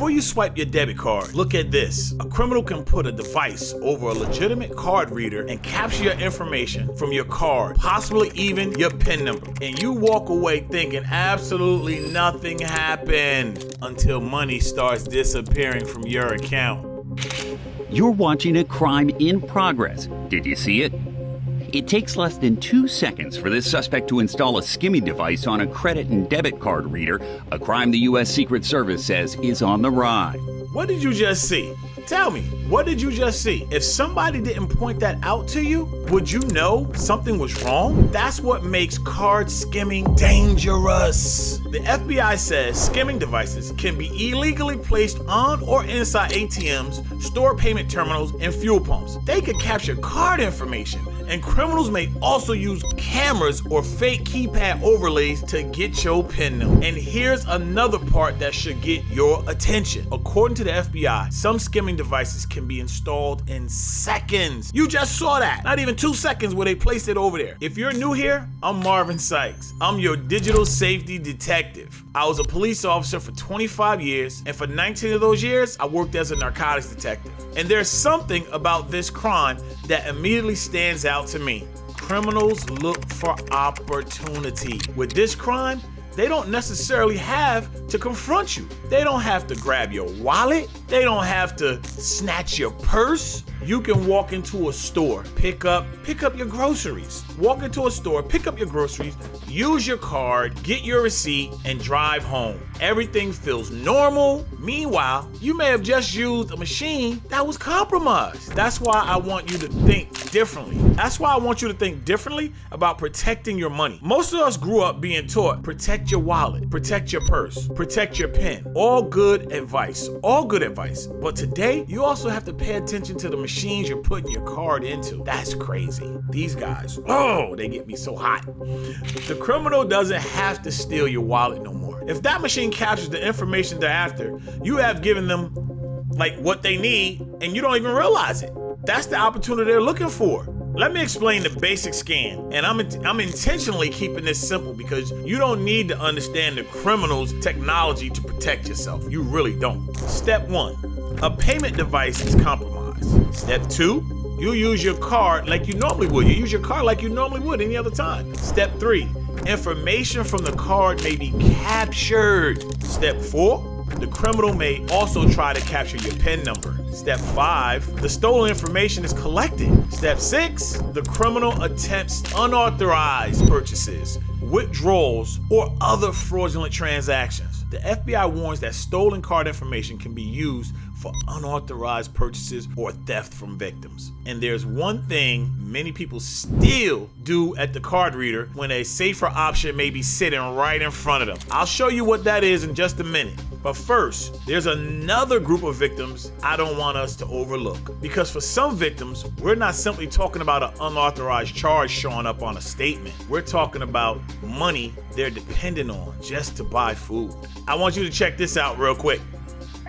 Before you swipe your debit card, look at this. A criminal can put a device over a legitimate card reader and capture your information from your card, possibly even your PIN number. And you walk away thinking absolutely nothing happened until money starts disappearing from your account. You're watching a crime in progress. Did you see it? It takes less than 2 seconds for this suspect to install a skimming device on a credit and debit card reader, a crime the U.S. Secret Service says is on the rise. What did you just see? Tell me, what did you just see? If somebody didn't point that out to you, would you know something was wrong? That's what makes card skimming dangerous. The FBI says skimming devices can be illegally placed on or inside ATMs, store payment terminals, and fuel pumps. They could capture card information, and criminals may also use cameras or fake keypad overlays to get your PIN number. And here's another part that should get your attention. According to the FBI, some skimming devices can be installed in seconds. You just saw that. Not even 2 seconds where they placed it over there. If you're new here, I'm Marvin Sykes. I'm your digital safety detective. I was a police officer for 25 years, and for 19 of those years, I worked as a narcotics detective. And there's something about this crime that immediately stands out to me. Criminals look for opportunity. With this crime, they don't necessarily have to confront you. They don't have to grab your wallet. They don't have to snatch your purse. You can walk into a store, pick up your groceries. Walk into a store, pick up your groceries, use your card, get your receipt, and drive home. Everything feels normal. Meanwhile, you may have just used a machine that was compromised. That's why I want you to think differently. That's why I want you to think differently about protecting your money. Most of us grew up being taught, protect your wallet, protect your purse, protect your pen. All good advice. But today, you also have to pay attention to the machines you're putting your card into. That's crazy. These guys, they get me so hot. The criminal doesn't have to steal your wallet no more. If that machine captures the information they're after, you have given them like what they need and you don't even realize it. That's the opportunity they're looking for. Let me explain the basic scan, and I'm intentionally keeping this simple because you don't need to understand the criminal's technology to protect yourself. You really don't. Step 1, a payment device is compromised. Step 2, you use your card like you normally would. You use your card like you normally would any other time. Step 3, information from the card may be captured. Step 4, the criminal may also try to capture your PIN number. Step 5, the stolen information is collected. Step 6, the criminal attempts unauthorized purchases, withdrawals, or other fraudulent transactions. The FBI warns that stolen card information can be used for unauthorized purchases or theft from victims. And there's one thing many people still do at the card reader when a safer option may be sitting right in front of them. I'll show you what that is in just a minute. But first, there's another group of victims I don't want us to overlook. Because for some victims, we're not simply talking about an unauthorized charge showing up on a statement. We're talking about money they're dependent on just to buy food. I want you to check this out real quick.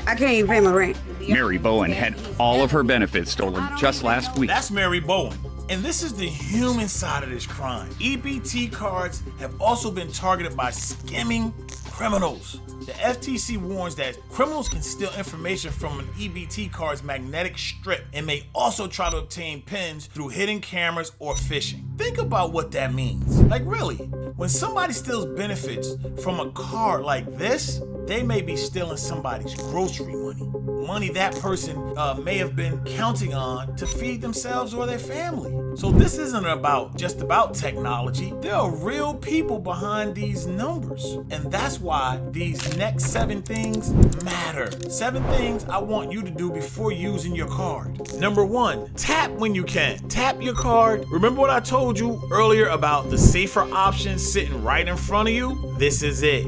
I can't even pay my rent. Mary Bowen had all of her benefits stolen just last week. That's Mary Bowen. And this is the human side of this crime. EBT cards have also been targeted by skimming criminals. The FTC warns that criminals can steal information from an EBT card's magnetic strip and may also try to obtain PINs through hidden cameras or phishing. Think about what that means. Like really, when somebody steals benefits from a card like this, they may be stealing somebody's grocery money. Money that person may have been counting on to feed themselves or their family. So this isn't just about technology. There are real people behind these numbers. And that's why these next 7 things matter. 7 things I want you to do before using your card. Number 1, tap when you can. Tap your card. Remember what I told you earlier about the safer option sitting right in front of you? This is it.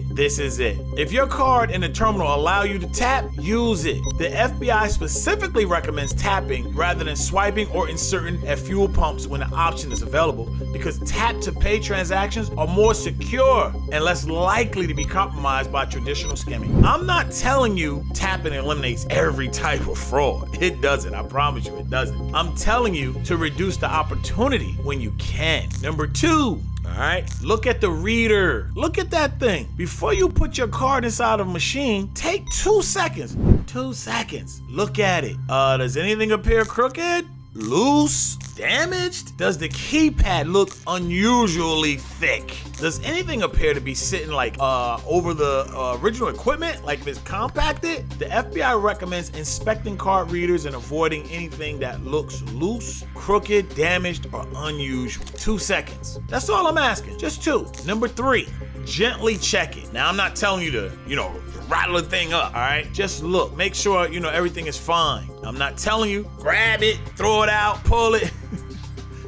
If your card in the terminal allow you to tap, use it. The FBI specifically recommends tapping rather than swiping or inserting at fuel pumps when the option is available because tap to pay transactions are more secure and less likely to be compromised by traditional skimming. I'm not telling you tapping eliminates every type of fraud. It doesn't. I promise you it doesn't. I'm telling you to reduce the opportunity when you can. Number 2, All right, look at the reader. Look at that thing. Before you put your card inside of a machine, take 2 seconds. 2 seconds. Look at it. Does anything appear crooked? Loose? Damaged? Does the keypad look unusually thick? Does anything appear to be sitting like over the original equipment, like if it's compacted? The FBI recommends inspecting card readers and avoiding anything that looks loose, crooked, damaged, or unusual. 2 seconds. That's all I'm asking. Just 2. Number 3, gently check it. Now, I'm not telling you to, rattle the thing up, all right? Just look, make sure, everything is fine. I'm not telling you, grab it, throw it out, pull it.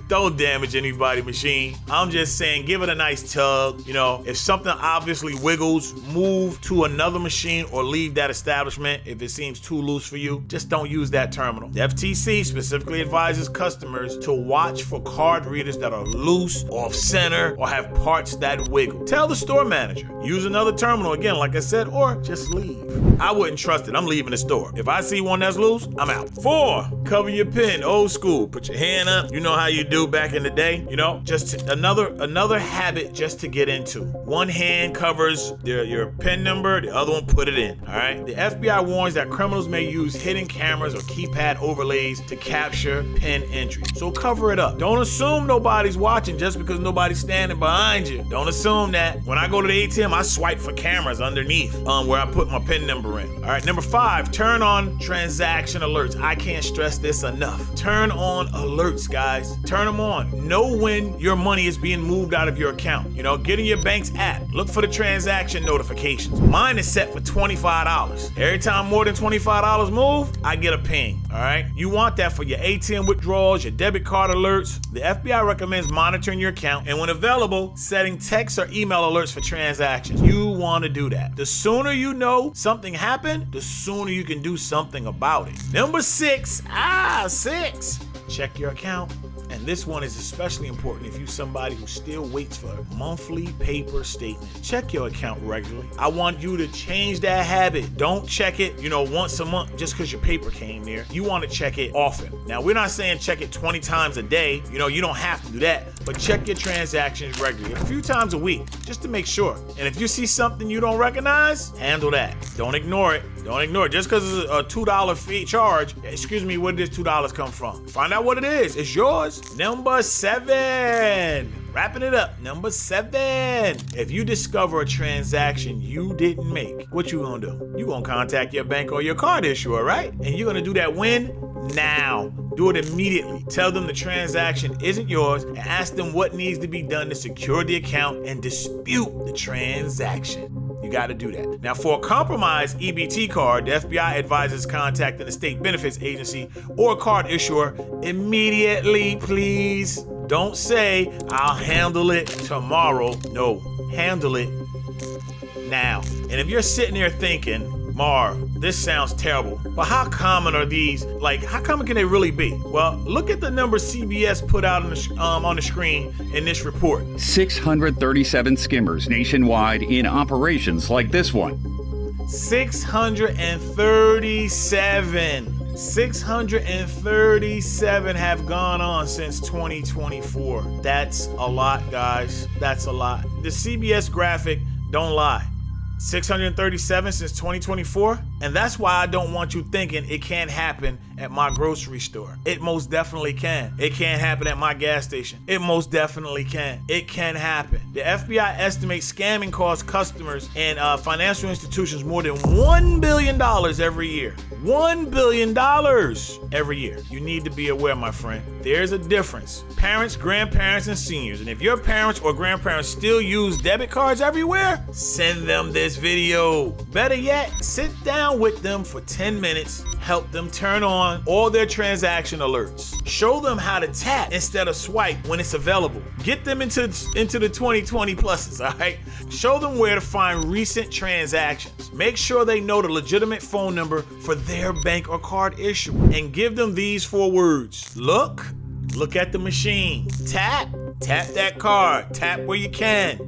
Don't damage anybody's machine. I'm just saying, give it a nice tug. If something obviously wiggles, move to another machine or leave that establishment if it seems too loose for you. Just don't use that terminal. The FTC specifically advises customers to watch for card readers that are loose, off center, or have parts that wiggle. Tell the store manager. Use another terminal again, like I said, or just leave. I wouldn't trust it. I'm leaving the store. If I see one that's loose, I'm out. 4, cover your pin. Old school. Put your hand up. You know how you do back in the day, just another habit just to get into. One hand covers your PIN number, the other one put it in. All right. The FBI warns that criminals may use hidden cameras or keypad overlays to capture PIN entry. So cover it up. Don't assume nobody's watching just because nobody's standing behind you. Don't assume that. When I go to the ATM, I swipe for cameras underneath where I put my PIN number in. All right. Number 5, turn on transaction alerts. I can't stress this enough. Turn on alerts, guys. Turn them on. Know when your money is being moved out of your account. Get in your bank's app. Look for the transaction notifications. Mine is set for $25. Every time more than $25 move, I get a ping. All right. You want that for your ATM withdrawals, your debit card alerts. The FBI recommends monitoring your account and, when available, setting text or email alerts for transactions. You want to do that. The sooner you know something happened, the sooner you can do something about it. Number 6. 6. Check your account. And this one is especially important if you're somebody who still waits for a monthly paper statement. Check your account regularly. I want you to change that habit. Don't check it, once a month just because your paper came there. You want to check it often. Now, we're not saying check it 20 times a day. You don't have to do that. But check your transactions regularly, a few times a week, just to make sure. And if you see something you don't recognize, handle that. Don't ignore it. Don't ignore it. Just because it's a $2 fee charge, excuse me, where did this $2 come from? Find out what it is. It's yours. Number 7. Wrapping it up. Number 7. If you discover a transaction you didn't make, what you gonna do? You gonna contact your bank or your card issuer, right? And you're gonna do that when? Now. Do it immediately. Tell them the transaction isn't yours and ask them what needs to be done to secure the account and dispute the transaction. You got to do that. Now, for a compromised EBT card, the FBI advises contacting the state benefits agency or card issuer immediately, please. Don't say, I'll handle it tomorrow. No, handle it now. And if you're sitting there thinking, Mar, this sounds terrible, but how common are these? How common can they really be? Well, look at the number CBS put out on the screen in this report. 637 skimmers nationwide in operations like this one. 637. 637 have gone on since 2024. That's a lot, guys. That's a lot. The CBS graphic don't lie. 637 since 2024, and that's why I don't want you thinking it can't happen at my grocery store. It most definitely can. It can't happen at my gas station. It most definitely can. It can happen. The FBI estimates scamming costs customers and financial institutions more than $1 billion every year. $1 billion every year. You need to be aware, my friend. There's a difference. Parents, grandparents, and seniors. And if your parents or grandparents still use debit cards everywhere, send them this video. Better yet, sit down with them for 10 minutes. Help them turn on all their transaction alerts. Show them how to tap instead of swipe when it's available. Get them into the 2020 pluses, all right? Show them where to find recent transactions. Make sure they know the legitimate phone number for their bank or card issuer. And give them these 4 words. Look at the machine. Tap that card. Tap where you can.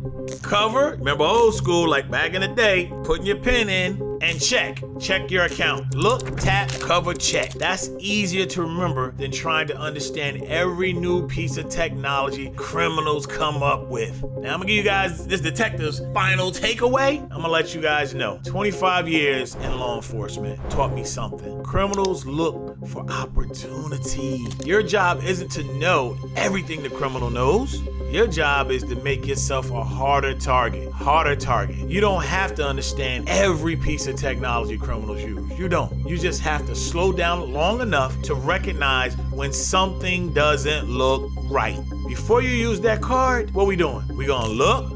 Cover, remember old school, like back in the day, putting your PIN in, and check. check your account. Look, tap, cover, check. That's easier to remember than trying to understand every new piece of technology criminals come up with. Now, I'm gonna give you guys this detective's final takeaway. I'm gonna let you guys know. 25 years in law enforcement taught me something. Criminals look for opportunity. Your job isn't to know everything the criminal knows. Your job is to make yourself a harder target. Harder target. You don't have to understand every piece of technology criminals use. You don't. You just have to slow down long enough to recognize when something doesn't look right. Before you use that card, what we doing? We gonna look.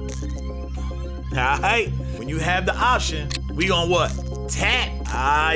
Alright. When you have the option, we gonna what? Tap.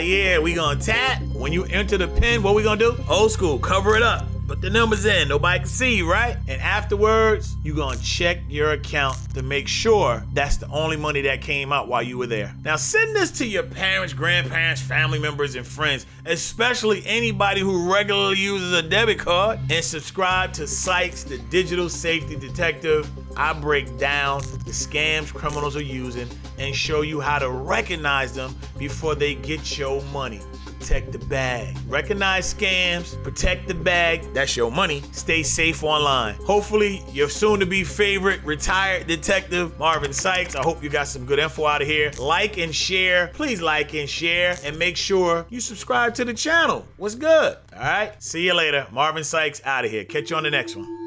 Yeah, we gonna tap. When you enter the pin, what we gonna do? Old school, cover it up. Put the numbers in, nobody can see you, right? And afterwards, you're gonna check your account to make sure that's the only money that came out while you were there. Now send this to your parents, grandparents, family members, and friends, especially anybody who regularly uses a debit card, and subscribe to Sykes, the digital safety detective. I break down the scams criminals are using and show you how to recognize them before they get your money. Protect the bag. Recognize scams, protect the bag, that's your money. Stay safe online. Hopefully, your soon-to-be favorite retired detective, Marvin Sykes. I hope you got some good info out of here. Like and share. Please like and share, and make sure you subscribe to the channel. What's good? All right, see you later. Marvin Sykes out of here. Catch you on the next one.